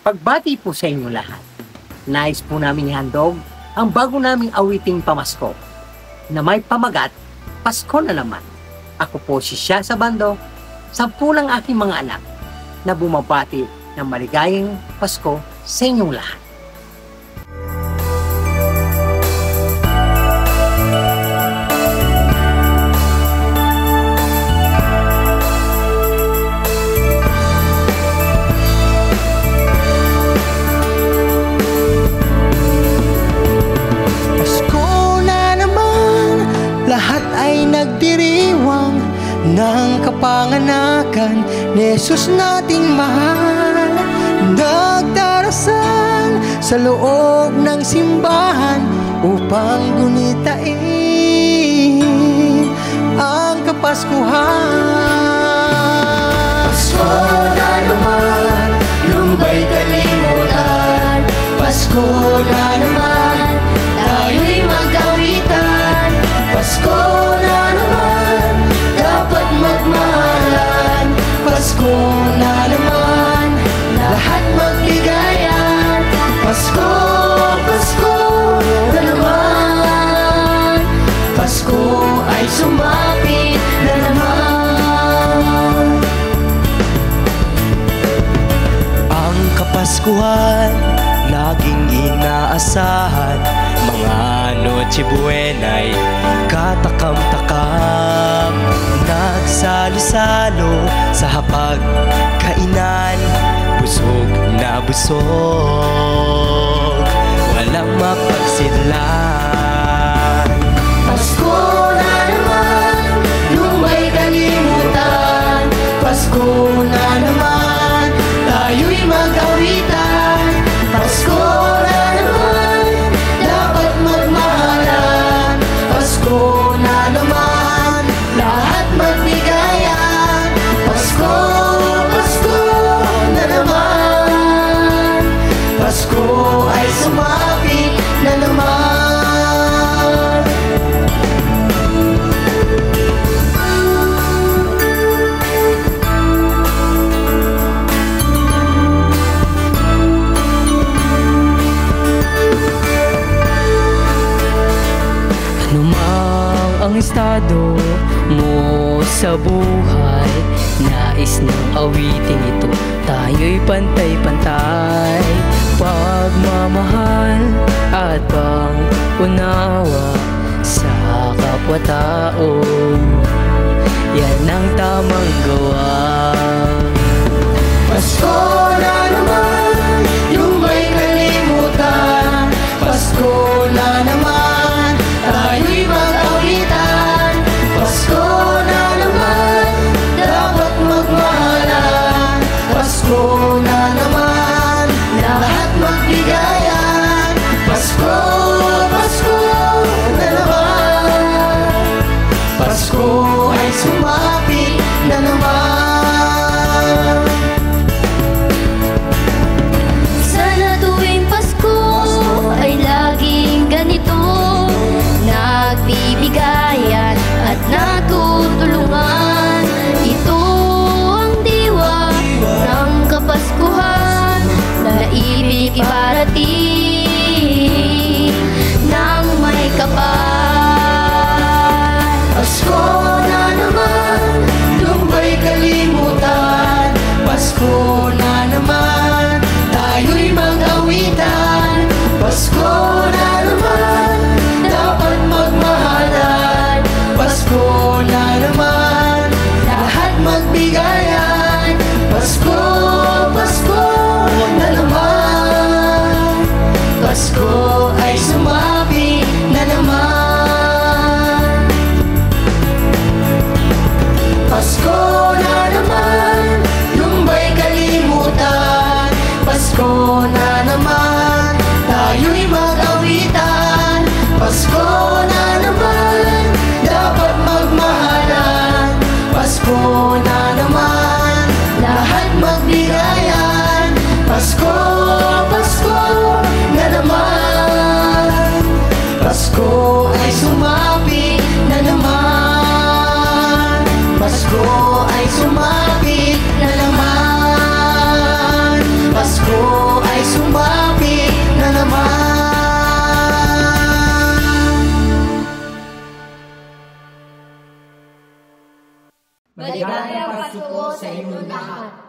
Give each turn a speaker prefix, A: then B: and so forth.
A: Pagbati po sa inyo lahat. Nais po namin ihandog ang bago naming awiting pamasko na may pamagat, Pasko na naman. Ako po si Shia Sabando, 10 ng aking mga anak na bumabati ng maligayang Pasko sa inyong lahat.
B: Nagdiriwang ng kapanganakan ni Jesus nating mahal. Nagdarasal sa loob ng simbahan upang gunitain ang Kapaskuhan. Pasko na naman, yung ba'y kalimutan? Pasko na naman, tayo'y magkawitan. Pasko na naman, dapat magmahalan. Pasko na naman, lahat magbigayan. Pasko, Pasko na naman, Pasko ay sumapit na naman. Ang Kapaskuhan, laging inaasahan. Mga Noche Buena'y katakam-takam. Nagsalo-salo sa hapag-kainan. Busog na busog, walang mapagsidlan. Pasko na naman, yung may kalimutan. Pasko na naman, tayo'y mag-awitan. Pasko na naman, dapat magmahalan. Pasko na naman, lahat magbigayan. Pasko, Pasko na naman, Pasko ay sumapit na naman. Anumang ang estado mo sa buhay, nais ng awiting ito, tayo'y pantay-pantay. Pagmamahal at pang-unawa sa kapwa-tao, yan ang tamang gawa. Pasko na naman, yung may kalimutan. Pasko na naman, tayo'y mag-awitan. Pasko na naman, dapat magmahalan. Pasko na naman, lahat magbigayan. Pasko, Pasko na naman, Pasko ay sumapit na naman.
C: Sana tuwing Pasko ay laging ganito, nagbibigayan at natutulungan. Ito ang diwa ng Kapaskuhan, na ibig iparating ng may kapal.
B: Pasko na naman, yung ba'y kalimutan? Pasko na naman, tayo'y mag-awitan. Pasko na naman, dapat magmahalan. Pasko na naman, lahat magbigayan. Pasko, Pasko na naman, Pasko ay sumapit na naman. Pasko na naman, yung ba'y kalimutan?
C: Maligayang Pasko sa inyong lahat.